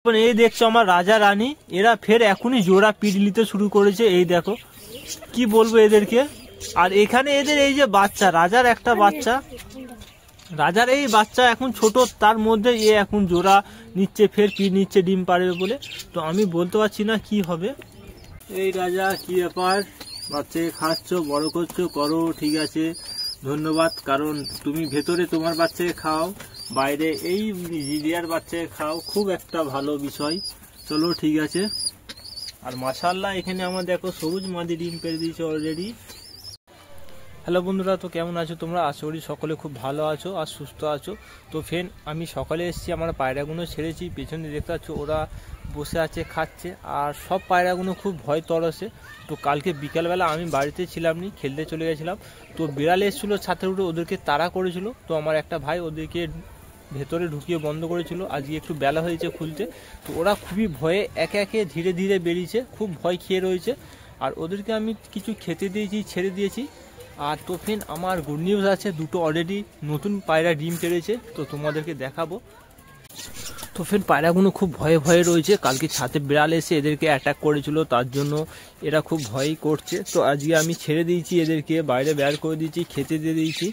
এই দেখছো আমার রাজা রানী, এরা ফের এখনই জোড়া পিট নিতে শুরু করেছে। এই দেখো কি বলবো এদেরকে। আর এখানে এদের এই যে বাচ্চা, রাজার একটা বাচ্চা, রাজার এই বাচ্চা এখন ছোট, তার মধ্যে এ এখন জোড়া নিচ্ছে, ফের পিট নিচ্ছে ডিম পারবে বলে। তো আমি বলতে পারছি না কি হবে। এই রাজা কি ব্যাপার, বাচ্চাকে খাচ্ছ, বড় করছো, করো, ঠিক আছে, ধন্যবাদ। কারণ তুমি ভেতরে তোমার বাচ্চাকে খাও, বাইরে এই জিরিয়ার বাচ্চাকে খাও, খুব একটা ভালো বিষয়। চলো ঠিক আছে। আর মাশাআল্লাহ এখানে আমার দেখো সবুজ মাদি ডিম পেড়ে দিয়েছে অলরেডি। হ্যালো বন্ধুরা, তো কেমন আছো তোমরা? আশা করি সকলে খুব ভালো আছো আর সুস্থ আছো। তো ফ্রেন্ড, আমি সকালে এসেছি, আমার পায়রাগুলো ছেড়েছি, পেছনে দেখতে পাচ্ছ ওরা বসে আছে খাচ্ছে। আর সব পায়রাগুলো খুব ভয় তরসে। তো কালকে বিকালবেলা আমি বাড়িতে ছিলাম নি, খেলতে চলে গেছিলাম। তো বিড়াল এসেছিলো ছাদের উপরে, ওদেরকে তাড়া করেছিল। তো আমার একটা ভাই ওদেরকে ভেতরে ঢুকিয়ে বন্ধ করেছিল। আজকে একটু বেলা হয়েছে খুলতে। তো ওরা খুবই ভয়ে একে একে ধীরে ধীরে বেরিয়েছে, খুব ভয় খেয়ে রয়েছে। আর ওদেরকে আমি কিছু খেতে দিয়েছি, ছেড়ে দিয়েছি। আর তো ফ্রেন্ড, আমার গুড নিউজ আছে, দুটো অলরেডি নতুন পায়রা ডিম পেড়েছে, তো তোমাদেরকে দেখাবো। তো ফ্রেন্ড, পায়রাগুলো খুব ভয়ে ভয়ে রয়েছে। কালকে ছাদে বিড়াল এসে এদেরকে অ্যাটাক করেছিল, তার জন্য এরা খুব ভয়ই করছে। তো আজকে আমি ছেড়ে দিয়েছি, এদেরকে বাইরে বের করে দিয়েছি, খেতে দিয়ে দিয়েছি।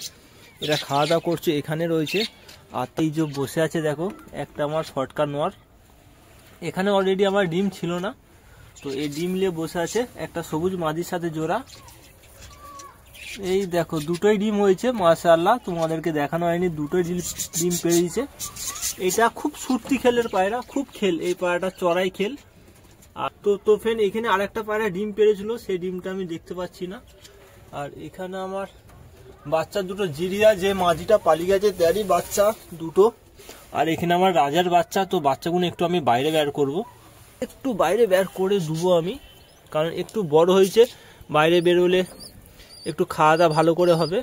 এরা খাওয়া দাওয়া করছে, এখানে রয়েছে। আর এই যে বসে আছে দেখো, একটা আমার ফটকা নোয়ার, এখানে অলরেডি আমার ডিম ছিল না, তো এই ডিম নিয়ে বসে আছে একটা সবুজ মাদির সাথে জোড়া। এই দেখো দুটোই ডিম হয়েছে, মাশাআল্লাহ, তোমাদেরকে দেখানো হয়নি, দুটোই ডিম পেড়ে দিয়েছে। এটা খুব সুর্তি খেলের পায়রা, খুব খেল, এই পায়রাটা চড়াই খেল। আর তো ফ্রেন্ড, এখানে আরেকটা পায়রা ডিম পেড়েছিল, সেই ডিমটা আমি দেখতে পাচ্ছি না। আর এখানে আমার বাচ্চা দুটো জিরিয়া, যে মাঝিটা পালিয়ে গেছে তারই বাচ্চা দুটো। আর এখানে আমার রাজার বাচ্চা। তো বাচ্চাগুলো একটু আমি বাইরে বের করব, একটু বাইরে বের করে দেবো আমি, কারণ একটু বড় হয়েছে, বাইরে বেরোলে একটু খাওয়া দাওয়া ভালো করে হবে।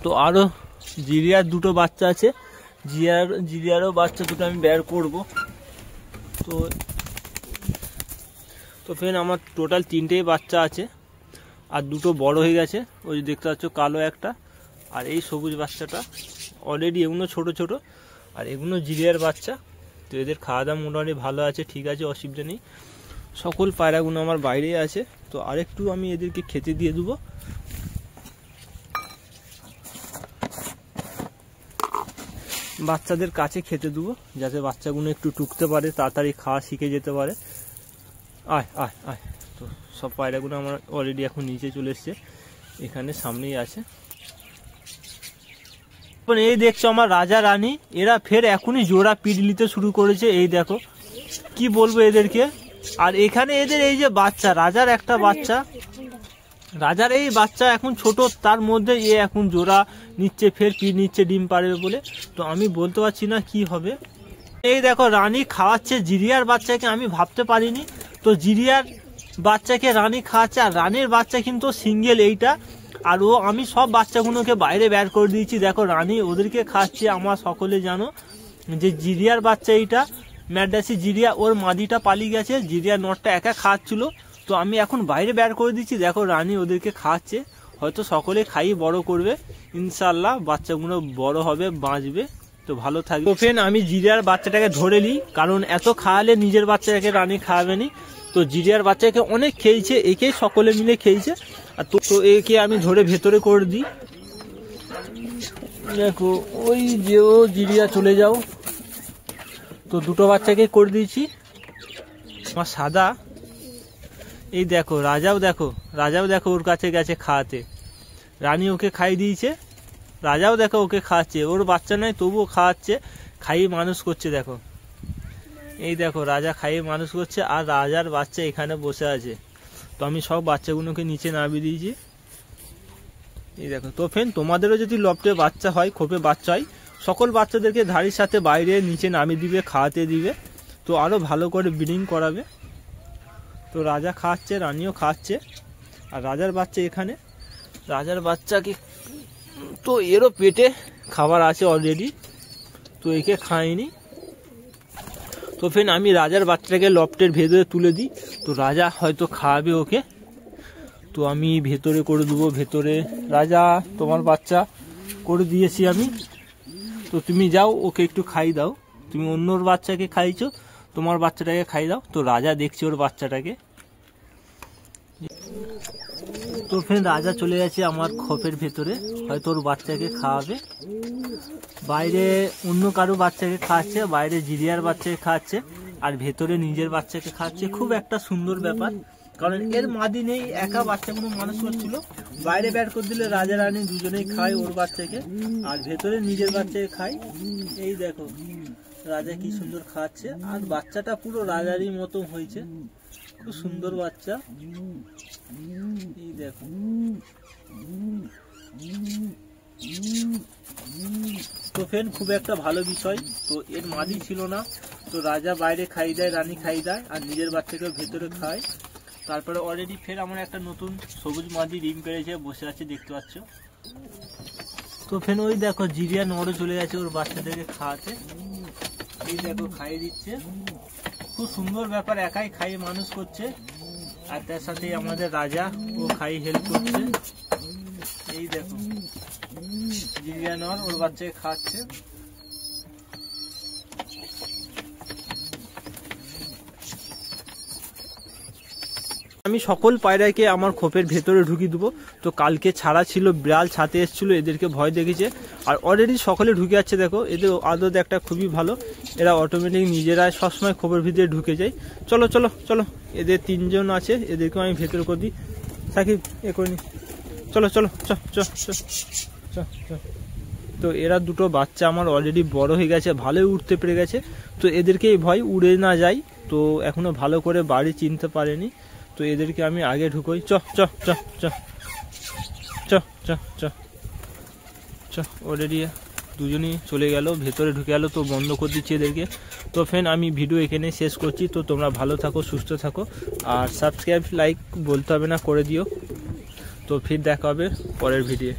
তো আরও জিরিয়ার দুটো বাচ্চা আছে, জিরিয়ারও বাচ্চা দুটো আমি বের করব। তো ফ্রেন্ড, আমার টোটাল তিনটেই বাচ্চা আছে, আর দুটো বড় হয়ে গেছে, ওই যে দেখতে পাচ্ছ কালো একটা, আর এই সবুজ বাচ্চাটা। অলরেডি এগুলো ছোট ছোট, আর এগুলো জিরিয়ার বাচ্চা। তো এদের খাওয়া দাওয়া মোটামুটি ভালো আছে, ঠিক আছে, অসুবিধা নেই। সকল পায়রাগুলো আমার বাইরেই আছে। তো আরেকটু আমি এদেরকে খেতে দিয়ে দেবো। বাচ্চাদের কাছে খেতে দেবো, যাতে বাচ্চাগুলো একটু টুকতে পারে, তাড়াতাড়ি খাওয়া শিখে যেতে পারে। আয় আয় আয়। তো সব পায়রাগুলো আমার অলরেডি এখন নিচে চলে এসছে, এখানে সামনেই আছে। এই দেখছো আমার রাজা রানী, এরা ফের এখনই জোড়া পিট নিতে শুরু করেছে। এই দেখো কি বলবো এদেরকে। আর এখানে এদের এই যে বাচ্চা, রাজার একটা বাচ্চা, রাজার এই বাচ্চা এখন ছোট, তার মধ্যে এ এখন জোড়া নিচ্ছে, ফের পিট নিচ্ছে ডিম পারবে বলে। তো আমি বলতে পারছি না কি হবে। এই দেখো রানী খাওয়াচ্ছে জিরিয়ার বাচ্চাকে, আমি ভাবতে পারিনি। তো জিরিয়ার বাচ্চাকে রানী খাওয়াচ্ছে, আর রানীর বাচ্চা কিন্তু সিঙ্গেল এইটা। আর আমি সব বাচ্চাগুলোকে বাইরে বের করে দিয়েছি, দেখো রানী ওদেরকে খাচ্ছে। আমার সকলে জানো যে জিরিয়ার বাচ্চা এইটা, ম্যাডাসি জিরিয়া, ওর মাদিটা পালিয়ে গেছে, জিরিয়ার নটটা একা খাওয়াচ্ছিল। তো আমি এখন বাইরে বের করে দিচ্ছি, দেখো রানী ওদেরকে খাওয়াচ্ছে। হয়তো সকলে খাইয়ে বড় করবে ইনশাল্লাহ, বাচ্চাগুলো বড় হবে, বাঁচবে, তো ভালো থাকবে। তো ফ্রেন্ড, আমি জিরিয়ার বাচ্চাটাকে ধরে নিই, কারণ এত খাওয়ালে নিজের বাচ্চাকে রানী খাওয়াবে নি। তো জিরিয়ার বাচ্চাকে অনেক খেয়েছে, একে সকলে মিলে খেয়েছে। আর তো একে আমি ধরে ভেতরে করে দিই। দেখো ওই যে ও জিরিয়া, চলে যাও। তো দুটো বাচ্চাকে করে দিয়েছি। আমার সাদা, এই দেখো রাজাও দেখো ওর কাছে গেছে খাওয়াতে, রানী ওকে খাইয়ে দিয়েছে। রাজাও দেখো ওকে খাওয়াচ্ছে, ওর বাচ্চা নাই তবুও খাওয়াচ্ছে, খাইয়ে মানুষ করছে। দেখো এই দেখো রাজা খাইয়ে মানুষ করছে, আর রাজার বাচ্চা এখানে বসে আছে। তো আমি সব বাচ্চাগুলোকে নিচে নামিয়ে দিয়েছি। এই দেখো। তো ফ্রেন্ড, তোমাদেরও যদি লফটে বাচ্চা হয়, খোপে বাচ্চা হয়, সকল বাচ্চাদেরকে ধাড়ির সাথে বাইরে নিচে নামিয়ে দিবে, খাওয়াতে দিবে, তো আরও ভালো করে ব্রিডিং করাবে। তো রাজা খাওয়াচ্ছে, রানীও খাওয়াচ্ছে, আর রাজার বাচ্চা এখানে। রাজার বাচ্চাকে তো এরও পেটে খাবার আছে অলরেডি, তো একে খায়নি। তো ফ্রেন্ড, আমি রাজার বাচ্চাটাকে লফটের ভেতরে তুলে দিই, তো রাজা হয়তো খাওয়াবে ওকে। তো আমি ভেতরে করে দেবো, ভেতরে। রাজা তোমার বাচ্চা করে দিয়েছি আমি, তো তুমি যাও ওকে একটু খাই দাও। তুমি অন্যর বাচ্চাকে খাইছো, তোমার বাচ্চাটাকে খাই দাও। তো রাজা দেখছে ওর বাচ্চাটাকে। তো ফ্রেন্ড রাজা চলে গেছে আমার খোপের ভেতরে, হয়তো ওর বাচ্চাকে খাওয়াবে। বাইরে অন্য কারো বাচ্চাকে খাওয়াচ্ছে, বাইরে জিরিয়ার বাচ্চাকে খাওয়াচ্ছে, আর ভেতরে নিজের বাচ্চাকে খাওয়াচ্ছে। খুব একটা সুন্দর ব্যাপার, কারণ এর মাদি নেই, একা বাচ্চাগুলো মানুষ করছিল। বাইরে ব্যাট করে দিলে রাজা রানী দুজনেই খায় ওর বাচ্চাকে, আর ভেতরে নিজের বাচ্চাকে খায়। এই দেখো রাজা কি সুন্দর খাচ্ছে, আর বাচ্চাটা পুরো রাজারই মতো হয়েছে, খুব সুন্দর বাচ্চা। এই দেখো তো ফ্রেন্ড খুব একটা ভালো বিষয়। তো এর মাদি ছিল না, তো রাজা বাইরে খাই দেয়, রানী খাই দেয়, আর নিজের বাচ্চাকে ভেতরে খায়। তারপরে অলরেডি ফের আমার একটা নতুন সবুজ মাদি ডিম পেড়েছে, বসে আছে, দেখতে পাচ্ছ। তো ফের ওই দেখো জিরিয়া নড়ে চলে গেছে ওর বাচ্চাটাকে খাওয়াতে। এই দেখো খাইয়ে দিচ্ছে, খুব সুন্দর ব্যাপার, একাই খাইয়ে মানুষ করছে। আর তার সাথে আমাদের রাজা ও খাইয়ে হেল্প করছে। এই দেখো জিরিয়া নড় ওর বাচ্চাকে খাওয়াচ্ছে। আমি সকল পায়রাকে আমার খোপের ভেতরে ঢুকিয়ে দেবো। তো কালকে ছাড়া ছিল, বিড়াল ছাতে এসেছিলো, এদেরকে ভয় দেখেছে, আর অলরেডি সকলে ঢুকে যাচ্ছে। দেখো এদের আদত একটা খুবই ভালো, এরা অটোমেটিক নিজেরা সবসময় খোপের ভিতরে ঢুকে যায়। চলো চলো চলো, এদের 3 জন আছে, এদেরকেও আমি ভেতরে করে দিই। সাকিব এ করে নি, চলো চলো চ চ চ চ চ। তো এরা দুটো বাচ্চা আমার অলরেডি বড় হয়ে গেছে, ভালোই উঠতে পেরে গেছে। তো এদেরকে এই ভয় উড়ে না যায়, তো এখনো ভালো করে বাড়ি চিনতে পারেনি। তো এদেরকে আমি আগে ঢুকোই। চ চ চ চ চ চ চ চ। অলরেডি দুজনই চলে গেল, ভেতরে ঢুকে গেল, তো বন্ধ করে দিচ্ছি এদেরকে। তো ফ্রেন্ড আমি ভিডিও এখানে শেষ করছি। তো তোমরা ভালো থাকো, সুস্থ থাকো, আর সাবস্ক্রাইব লাইক বলতে হবে না, করে দিও। তো ফির দেখা হবে পরের ভিডিও।